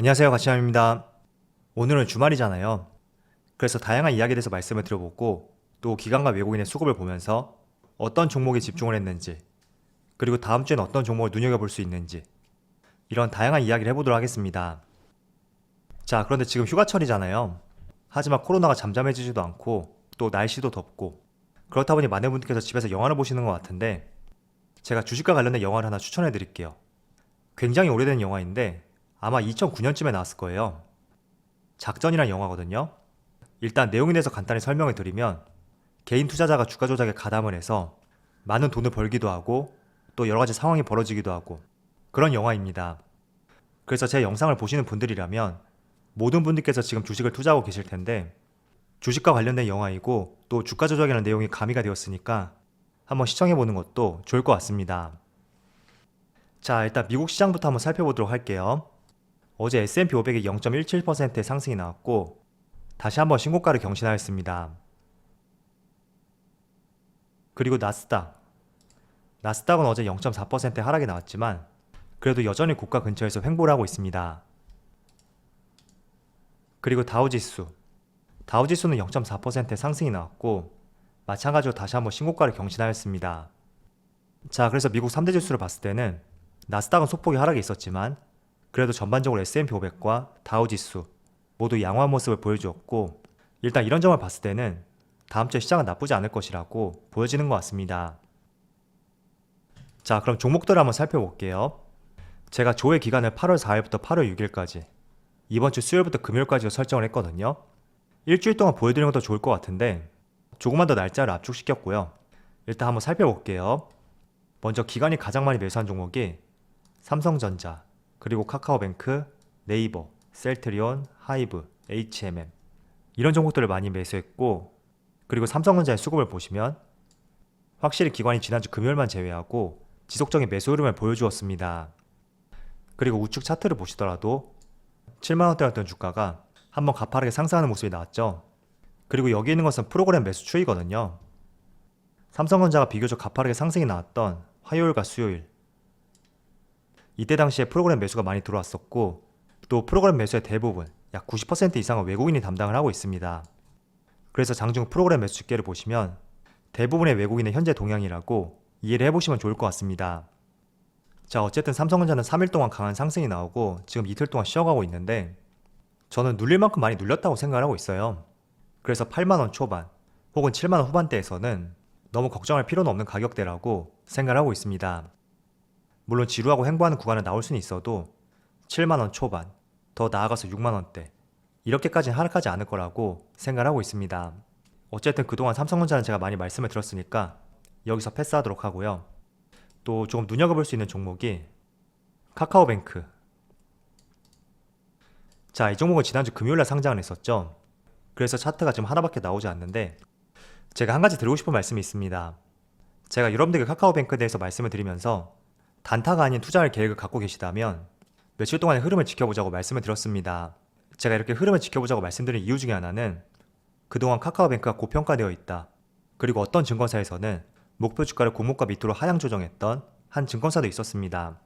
안녕하세요, 가치남입니다. 오늘은 주말이잖아요. 그래서 다양한 이야기에 대해서 말씀을 드려보고 또 기관과 외국인의 수급을 보면서 어떤 종목에 집중을 했는지 그리고 다음 주엔 어떤 종목을 눈여겨볼 수 있는지 이런 다양한 이야기를 해보도록 하겠습니다. 자, 그런데 지금 휴가철이잖아요. 하지만 코로나가 잠잠해지지도 않고 또 날씨도 덥고 그렇다 보니 많은 분들께서 집에서 영화를 보시는 것 같은데 제가 주식과 관련된 영화를 하나 추천해 드릴게요. 굉장히 오래된 영화인데 아마 2009년쯤에 나왔을 거예요. 작전이란 영화거든요. 일단 내용에 대해서 간단히 설명을 드리면 개인 투자자가 주가 조작에 가담을 해서 많은 돈을 벌기도 하고 또 여러 가지 상황이 벌어지기도 하고 그런 영화입니다. 그래서 제 영상을 보시는 분들이라면 모든 분들께서 지금 주식을 투자하고 계실 텐데 주식과 관련된 영화이고 또 주가 조작이라는 내용이 가미가 되었으니까 한번 시청해보는 것도 좋을 것 같습니다. 자, 일단 미국 시장부터 한번 살펴보도록 할게요. 어제 S&P 500이 0.17%의 상승이 나왔고 다시 한번 신고가를 경신하였습니다. 그리고 나스닥은 어제 0.4%의 하락이 나왔지만 그래도 여전히 고가 근처에서 횡보를 하고 있습니다. 그리고 다우지수는 0.4%의 상승이 나왔고 마찬가지로 다시 한번 신고가를 경신하였습니다. 자, 그래서 미국 3대 지수를 봤을 때는 나스닥은 소폭의 하락이 있었지만 그래도 전반적으로 S&P 500과 다우지수 모두 양호한 모습을 보여주었고 일단 이런 점을 봤을 때는 다음 주에 시장은 나쁘지 않을 것이라고 보여지는 것 같습니다. 자, 그럼 종목들을 한번 살펴볼게요. 제가 조회 기간을 8월 4일부터 8월 6일까지 이번 주 수요일부터 금요일까지로 설정을 했거든요. 일주일 동안 보여드리는 것도 좋을 것 같은데 조금만 더 날짜를 압축시켰고요. 일단 한번 살펴볼게요. 먼저 기관이 가장 많이 매수한 종목이 삼성전자, 그리고 카카오뱅크, 네이버, 셀트리온, 하이브, HMM 이런 종목들을 많이 매수했고 그리고 삼성전자의 수급을 보시면 확실히 기관이 지난주 금요일만 제외하고 지속적인 매수 흐름을 보여주었습니다. 그리고 우측 차트를 보시더라도 7만원대였던 주가가 한번 가파르게 상승하는 모습이 나왔죠. 그리고 여기 있는 것은 프로그램 매수 추이거든요. 삼성전자가 비교적 가파르게 상승이 나왔던 화요일과 수요일 이때 당시에 프로그램 매수가 많이 들어왔었고 또 프로그램 매수의 대부분 약 90% 이상은 외국인이 담당을 하고 있습니다. 그래서 장중 프로그램 매수 집계를 보시면 대부분의 외국인의 현재 동향이라고 이해를 해보시면 좋을 것 같습니다. 자, 어쨌든 삼성전자는 3일 동안 강한 상승이 나오고 지금 이틀 동안 쉬어가고 있는데 저는 눌릴 만큼 많이 눌렸다고 생각을 하고 있어요. 그래서 8만원 초반 혹은 7만원 후반대에서는 너무 걱정할 필요는 없는 가격대라고 생각을 하고 있습니다. 물론 지루하고 횡보하는 구간은 나올 수는 있어도 7만원 초반, 더 나아가서 6만원대 이렇게까지는 하락하지 않을 거라고 생각을 하고 있습니다. 어쨌든 그동안 삼성전자는 제가 많이 말씀을 드렸으니까 여기서 패스하도록 하고요. 또 조금 눈여겨볼 수 있는 종목이 카카오뱅크. 자, 이 종목은 지난주 금요일날 상장을 했었죠. 그래서 차트가 지금 하나밖에 나오지 않는데 제가 한 가지 드리고 싶은 말씀이 있습니다. 제가 여러분들께 카카오뱅크에 대해서 말씀을 드리면서 단타가 아닌 투자할 계획을 갖고 계시다면 며칠 동안의 흐름을 지켜보자고 말씀을 드렸습니다. 제가 이렇게 흐름을 지켜보자고 말씀드린 이유 중에 하나는 그동안 카카오뱅크가 고평가되어 있다. 그리고 어떤 증권사에서는 목표 주가를 고목가 밑으로 하향 조정했던 한 증권사도 있었습니다.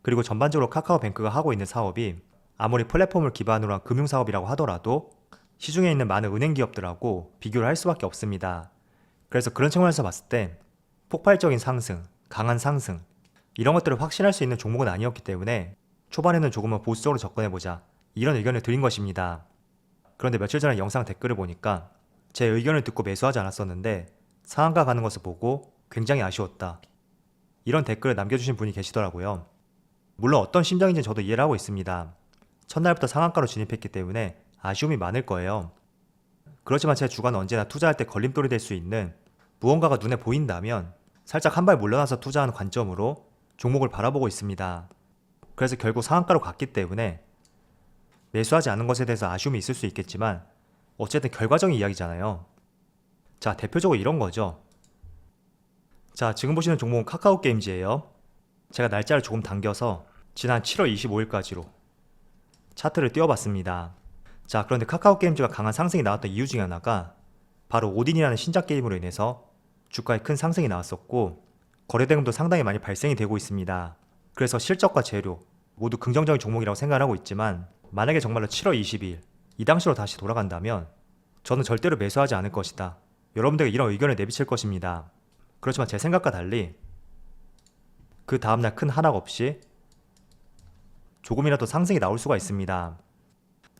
그리고 전반적으로 카카오뱅크가 하고 있는 사업이 아무리 플랫폼을 기반으로 한 금융사업이라고 하더라도 시중에 있는 많은 은행 기업들하고 비교를 할 수밖에 없습니다. 그래서 그런 측면에서 봤을 때 폭발적인 상승, 강한 상승 이런 것들을 확신할 수 있는 종목은 아니었기 때문에 초반에는 조금은 보수적으로 접근해보자 이런 의견을 드린 것입니다. 그런데 며칠 전에 영상 댓글을 보니까 제 의견을 듣고 매수하지 않았었는데 상한가 가는 것을 보고 굉장히 아쉬웠다 이런 댓글을 남겨주신 분이 계시더라고요. 물론 어떤 심정인지 저도 이해를 하고 있습니다. 첫날부터 상한가로 진입했기 때문에 아쉬움이 많을 거예요. 그렇지만 제 주관은 언제나 투자할 때 걸림돌이 될 수 있는 무언가가 눈에 보인다면 살짝 한 발 물러나서 투자하는 관점으로 종목을 바라보고 있습니다. 그래서 결국 상한가로 갔기 때문에 매수하지 않은 것에 대해서 아쉬움이 있을 수 있겠지만 어쨌든 결과적인 이야기잖아요. 자, 대표적으로 이런 거죠. 자, 지금 보시는 종목은 카카오게임즈예요. 제가 날짜를 조금 당겨서 지난 7월 25일까지로 차트를 띄워봤습니다. 자, 그런데 카카오게임즈가 강한 상승이 나왔던 이유 중에 하나가 바로 오딘이라는 신작 게임으로 인해서 주가에 큰 상승이 나왔었고 거래대금도 상당히 많이 발생이 되고 있습니다. 그래서 실적과 재료 모두 긍정적인 종목이라고 생각을 하고 있지만 만약에 정말로 7월 22일 이 당시로 다시 돌아간다면 저는 절대로 매수하지 않을 것이다. 여러분들에게 이런 의견을 내비칠 것입니다. 그렇지만 제 생각과 달리 그 다음날 큰 하락 없이 조금이라도 상승이 나올 수가 있습니다.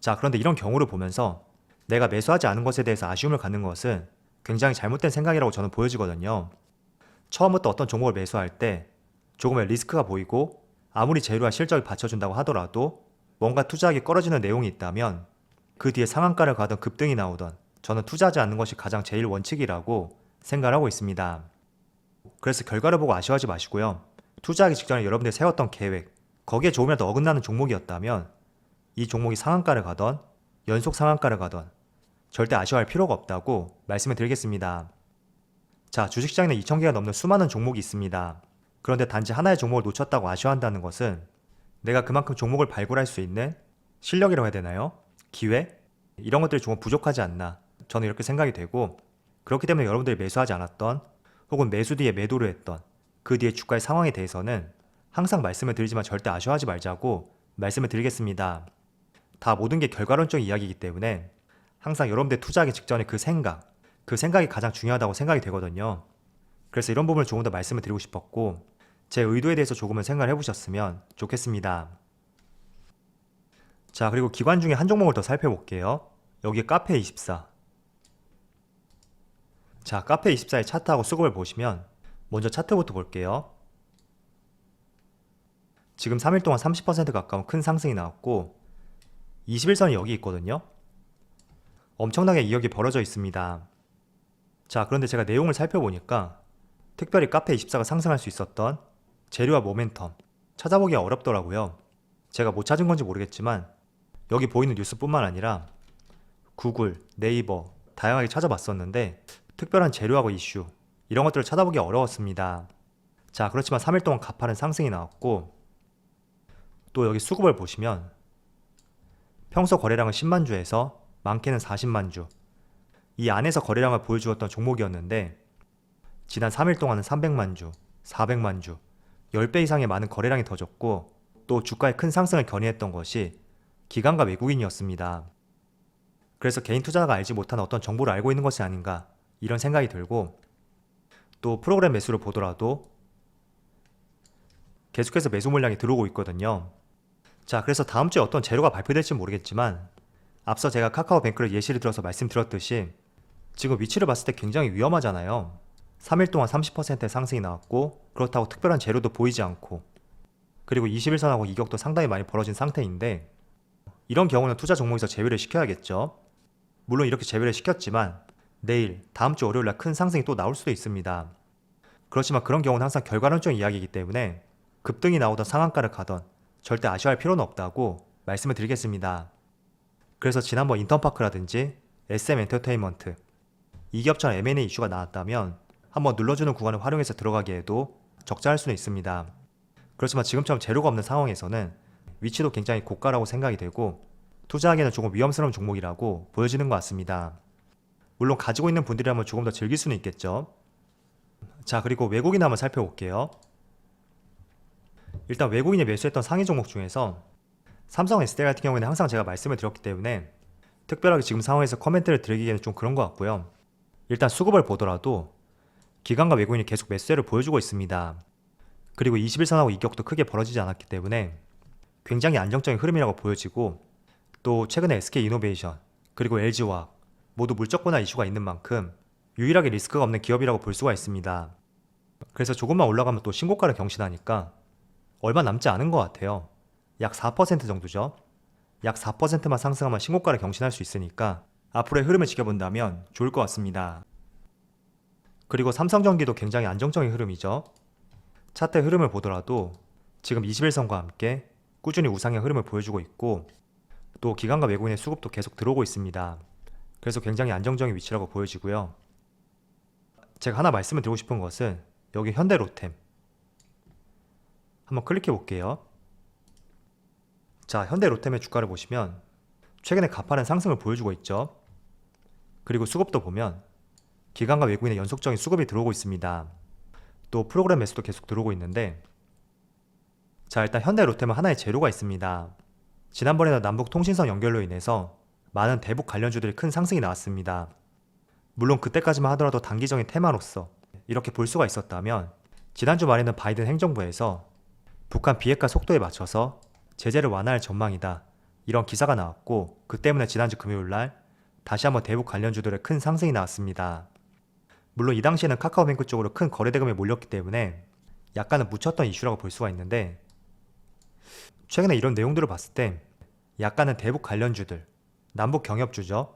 자, 그런데 이런 경우를 보면서 내가 매수하지 않은 것에 대해서 아쉬움을 갖는 것은 굉장히 잘못된 생각이라고 저는 보여지거든요. 처음부터 어떤 종목을 매수할 때 조금의 리스크가 보이고 아무리 재료와 실적이 받쳐준다고 하더라도 뭔가 투자하기 꺼려지는 내용이 있다면 그 뒤에 상한가를 가던 급등이 나오던 저는 투자하지 않는 것이 가장 제일 원칙이라고 생각을 하고 있습니다. 그래서 결과를 보고 아쉬워하지 마시고요. 투자하기 직전에 여러분들이 세웠던 계획, 거기에 조금이라도 어긋나는 종목이었다면 이 종목이 상한가를 가던 연속 상한가를 가던 절대 아쉬워할 필요가 없다고 말씀을 드리겠습니다. 자, 주식시장에는 2,000개가 넘는 수많은 종목이 있습니다. 그런데 단지 하나의 종목을 놓쳤다고 아쉬워한다는 것은 내가 그만큼 종목을 발굴할 수 있는 실력이라고 해야 되나요? 기회? 이런 것들이 조금 부족하지 않나 저는 이렇게 생각이 되고, 그렇기 때문에 여러분들이 매수하지 않았던 혹은 매수 뒤에 매도를 했던 그 뒤에 주가의 상황에 대해서는 항상 말씀을 드리지만 절대 아쉬워하지 말자고 말씀을 드리겠습니다. 다 모든 게 결과론적 이야기이기 때문에 항상 여러분들 투자하기 직전에 그 생각이 가장 중요하다고 생각이 되거든요. 그래서 이런 부분을 조금 더 말씀을 드리고 싶었고, 제 의도에 대해서 조금은 생각을 해보셨으면 좋겠습니다. 자, 그리고 기관 중에 한 종목을 더 살펴볼게요. 여기 카페24. 자, 카페24의 차트하고 수급을 보시면 먼저 차트부터 볼게요. 지금 3일 동안 30% 가까운 큰 상승이 나왔고 21선이 여기 있거든요. 엄청나게 이격이 벌어져 있습니다. 자, 그런데 제가 내용을 살펴보니까 특별히 카페24가 상승할 수 있었던 재료와 모멘텀 찾아보기가 어렵더라고요. 제가 못 찾은 건지 모르겠지만 여기 보이는 뉴스뿐만 아니라 구글, 네이버 다양하게 찾아봤었는데 특별한 재료하고 이슈 이런 것들을 찾아보기 어려웠습니다. 자, 그렇지만 3일 동안 가파른 상승이 나왔고 또 여기 수급을 보시면 평소 거래량은 10만 주에서 많게는 40만 주, 이 안에서 거래량을 보여주었던 종목이었는데 지난 3일 동안은 300만 주, 400만 주, 10배 이상의 많은 거래량이 터졌고 또 주가의 큰 상승을 견인했던 것이 기관과 외국인이었습니다. 그래서 개인 투자자가 알지 못한 어떤 정보를 알고 있는 것이 아닌가 이런 생각이 들고, 또 프로그램 매수를 보더라도 계속해서 매수 물량이 들어오고 있거든요. 자, 그래서 다음 주에 어떤 재료가 발표될지 모르겠지만 앞서 제가 카카오뱅크를 예시를 들어서 말씀드렸듯이 지금 위치를 봤을 때 굉장히 위험하잖아요. 3일 동안 30%의 상승이 나왔고 그렇다고 특별한 재료도 보이지 않고 그리고 21선하고 이격도 상당히 많이 벌어진 상태인데 이런 경우는 투자 종목에서 제외를 시켜야겠죠. 물론 이렇게 제외를 시켰지만 내일, 다음 주 월요일날 큰 상승이 또 나올 수도 있습니다. 그렇지만 그런 경우는 항상 결과론적 이야기이기 때문에 급등이 나오던 상한가를 가던 절대 아쉬워할 필요는 없다고 말씀을 드리겠습니다. 그래서 지난번 인턴파크라든지 SM엔터테인먼트 이 기업처럼 M&A 이슈가 나왔다면 한번 눌러주는 구간을 활용해서 들어가기에도 적자할 수는 있습니다. 그렇지만 지금처럼 재료가 없는 상황에서는 위치도 굉장히 고가라고 생각이 되고 투자하기에는 조금 위험스러운 종목이라고 보여지는 것 같습니다. 물론 가지고 있는 분들이라면 조금 더 즐길 수는 있겠죠. 자, 그리고 외국인 한번 살펴볼게요. 일단 외국인이 매수했던 상위 종목 중에서 삼성 SDI 같은 경우에는 항상 제가 말씀을 드렸기 때문에 특별하게 지금 상황에서 코멘트를 드리기에는 좀 그런 것 같고요. 일단 수급을 보더라도 기관과 외국인이 계속 매수세를 보여주고 있습니다. 그리고 21선하고 이격도 크게 벌어지지 않았기 때문에 굉장히 안정적인 흐름이라고 보여지고, 또 최근에 SK이노베이션 그리고 LG화학 모두 물적 분할 이슈가 있는 만큼 유일하게 리스크가 없는 기업이라고 볼 수가 있습니다. 그래서 조금만 올라가면 또 신고가를 경신하니까 얼마 남지 않은 것 같아요. 약 4% 정도죠. 약 4%만 상승하면 신고가를 경신할 수 있으니까 앞으로의 흐름을 지켜본다면 좋을 것 같습니다. 그리고 삼성전기도 굉장히 안정적인 흐름이죠. 차트 흐름을 보더라도 지금 21선과 함께 꾸준히 우상향 흐름을 보여주고 있고 또 기관과 외국인의 수급도 계속 들어오고 있습니다. 그래서 굉장히 안정적인 위치라고 보여지고요. 제가 하나 말씀을 드리고 싶은 것은 여기 현대로템 한번 클릭해 볼게요. 자, 현대로템의 주가를 보시면 최근에 가파른 상승을 보여주고 있죠. 그리고 수급도 보면 기관과 외국인의 연속적인 수급이 들어오고 있습니다. 또 프로그램 매수도 계속 들어오고 있는데, 자, 일단 현대로템은 하나의 재료가 있습니다. 지난번에는 남북 통신선 연결로 인해서 많은 대북 관련주들이 큰 상승이 나왔습니다. 물론 그때까지만 하더라도 단기적인 테마로서 이렇게 볼 수가 있었다면, 지난주 말에는 바이든 행정부에서 북한 비핵화 속도에 맞춰서 제재를 완화할 전망이다, 이런 기사가 나왔고, 그 때문에 지난주 금요일날 다시 한번 대북 관련주들의 큰 상승이 나왔습니다. 물론 이 당시에는 카카오뱅크 쪽으로 큰 거래 대금이 몰렸기 때문에 약간은 묻혔던 이슈라고 볼 수가 있는데, 최근에 이런 내용들을 봤을 때 약간은 대북 관련주들, 남북 경협주죠.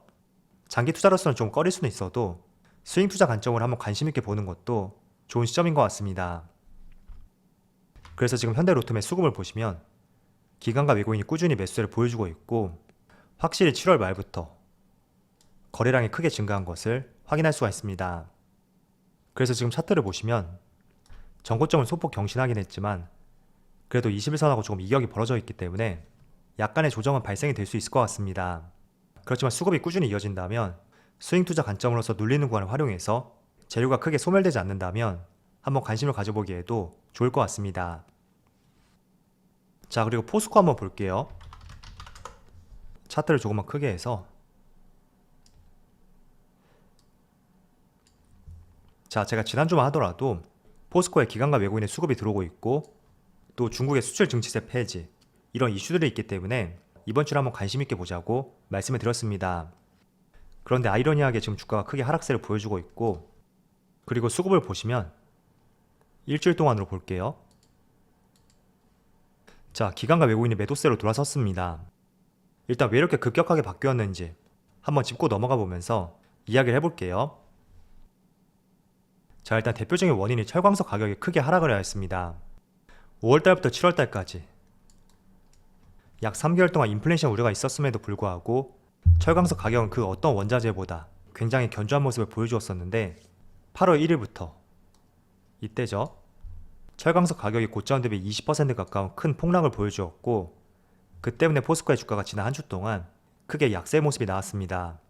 장기 투자로서는 좀 꺼릴 수는 있어도 스윙 투자 관점으로 한번 관심 있게 보는 것도 좋은 시점인 것 같습니다. 그래서 지금 현대로템의 수급을 보시면 기관과 외국인이 꾸준히 매수세를 보여주고 있고, 확실히 7월 말부터 거래량이 크게 증가한 것을 확인할 수가 있습니다. 그래서 지금 차트를 보시면 전고점을 소폭 경신하긴 했지만 그래도 21선하고 조금 이격이 벌어져 있기 때문에 약간의 조정은 발생이 될 수 있을 것 같습니다. 그렇지만 수급이 꾸준히 이어진다면, 스윙 투자 관점으로서 눌리는 구간을 활용해서 재료가 크게 소멸되지 않는다면 한번 관심을 가져보기에도 좋을 것 같습니다. 자, 그리고 포스코 한번 볼게요. 차트를 조금만 크게 해서, 자, 제가 지난주만 하더라도 포스코에 기관과 외국인의 수급이 들어오고 있고, 또 중국의 수출 증치세 폐지, 이런 이슈들이 있기 때문에 이번 주를 한번 관심 있게 보자고 말씀을 드렸습니다. 그런데 아이러니하게 지금 주가가 크게 하락세를 보여주고 있고, 그리고 수급을 보시면 일주일 동안으로 볼게요. 자, 기관과 외국인이 매도세로 돌아섰습니다. 일단 왜 이렇게 급격하게 바뀌었는지 한번 짚고 넘어가 보면서 이야기를 해볼게요. 자, 일단 대표적인 원인이 철광석 가격이 크게 하락을 하였습니다. 5월달부터 7월달까지 약 3개월 동안 인플레이션 우려가 있었음에도 불구하고 철광석 가격은 그 어떤 원자재보다 굉장히 견조한 모습을 보여주었었는데, 8월 1일부터 이때죠. 철광석 가격이 고점 대비 20% 가까운 큰 폭락을 보여주었고, 그 때문에 포스코의 주가가 지난 한 주 동안 크게 약세의 모습이 나왔습니다.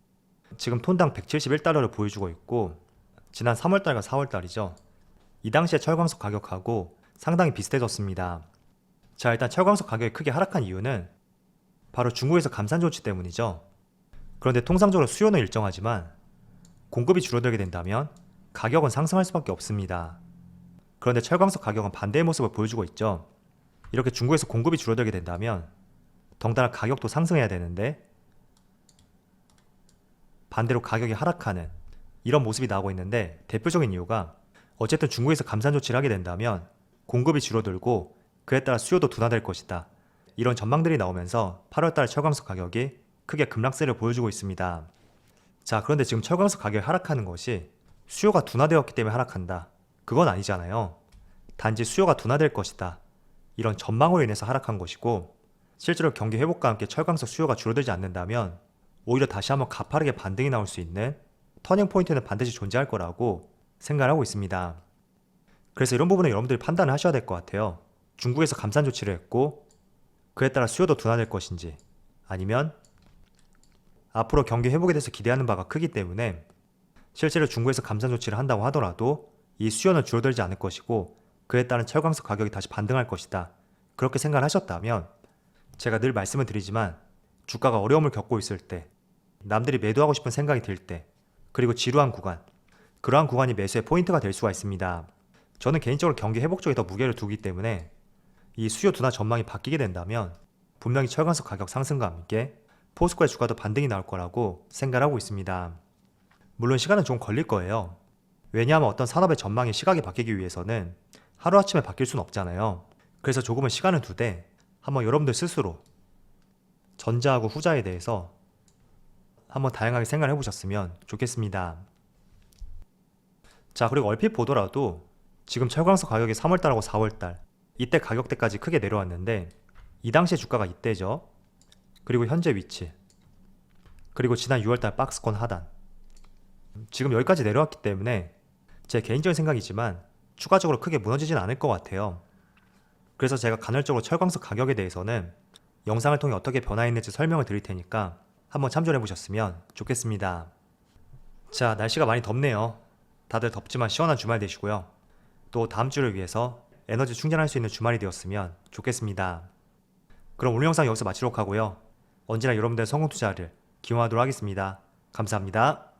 지금 톤당 171달러를 보여주고 있고, 지난 3월달과 4월달이죠. 이 당시에 철광석 가격하고 상당히 비슷해졌습니다. 자, 일단 철광석 가격이 크게 하락한 이유는 바로 중국에서 감산 조치 때문이죠. 그런데 통상적으로 수요는 일정하지만 공급이 줄어들게 된다면 가격은 상승할 수밖에 없습니다. 그런데 철광석 가격은 반대의 모습을 보여주고 있죠. 이렇게 중국에서 공급이 줄어들게 된다면 덩달아 가격도 상승해야 되는데, 반대로 가격이 하락하는 이런 모습이 나오고 있는데, 대표적인 이유가 어쨌든 중국에서 감산 조치를 하게 된다면 공급이 줄어들고 그에 따라 수요도 둔화될 것이다, 이런 전망들이 나오면서 8월달 철광석 가격이 크게 급락세를 보여주고 있습니다. 자, 그런데 지금 철광석 가격이 하락하는 것이 수요가 둔화되었기 때문에 하락한다, 그건 아니잖아요. 단지 수요가 둔화될 것이다, 이런 전망으로 인해서 하락한 것이고, 실제로 경기 회복과 함께 철광석 수요가 줄어들지 않는다면 오히려 다시 한번 가파르게 반등이 나올 수 있는 터닝 포인트는 반드시 존재할 거라고 생각을 하고 있습니다. 그래서 이런 부분은 여러분들이 판단을 하셔야 될 것 같아요. 중국에서 감산 조치를 했고 그에 따라 수요도 둔화될 것인지, 아니면 앞으로 경기 회복에 대해서 기대하는 바가 크기 때문에 실제로 중국에서 감산 조치를 한다고 하더라도 이 수요는 줄어들지 않을 것이고 그에 따른 철광석 가격이 다시 반등할 것이다, 그렇게 생각을 하셨다면, 제가 늘 말씀을 드리지만 주가가 어려움을 겪고 있을 때, 남들이 매도하고 싶은 생각이 들 때, 그리고 지루한 구간, 그러한 구간이 매수의 포인트가 될 수가 있습니다. 저는 개인적으로 경기 회복 쪽에 더 무게를 두기 때문에 이 수요 둔화 전망이 바뀌게 된다면 분명히 철광석 가격 상승과 함께 포스코의 주가도 반등이 나올 거라고 생각을 하고 있습니다. 물론 시간은 좀 걸릴 거예요. 왜냐하면 어떤 산업의 전망이 시각이 바뀌기 위해서는 하루아침에 바뀔 수는 없잖아요. 그래서 조금은 시간을 두되 한번 여러분들 스스로 전자하고 후자에 대해서 한번 다양하게 생각을 해보셨으면 좋겠습니다. 자, 그리고 얼핏 보더라도 지금 철광석 가격이 3월달하고 4월달 이때 가격대까지 크게 내려왔는데, 이 당시의 주가가 이때죠. 그리고 현재 위치, 그리고 지난 6월달 박스권 하단, 지금 여기까지 내려왔기 때문에 제 개인적인 생각이지만 추가적으로 크게 무너지진 않을 것 같아요. 그래서 제가 간헐적으로 철광석 가격에 대해서는 영상을 통해 어떻게 변화했는지 설명을 드릴 테니까 한번 참조해 보셨으면 좋겠습니다. 자, 날씨가 많이 덥네요. 다들 덥지만 시원한 주말 되시고요. 또 다음 주를 위해서 에너지 충전할 수 있는 주말이 되었으면 좋겠습니다. 그럼 오늘 영상 여기서 마치도록 하고요. 언제나 여러분들의 성공 투자를 기원하도록 하겠습니다. 감사합니다.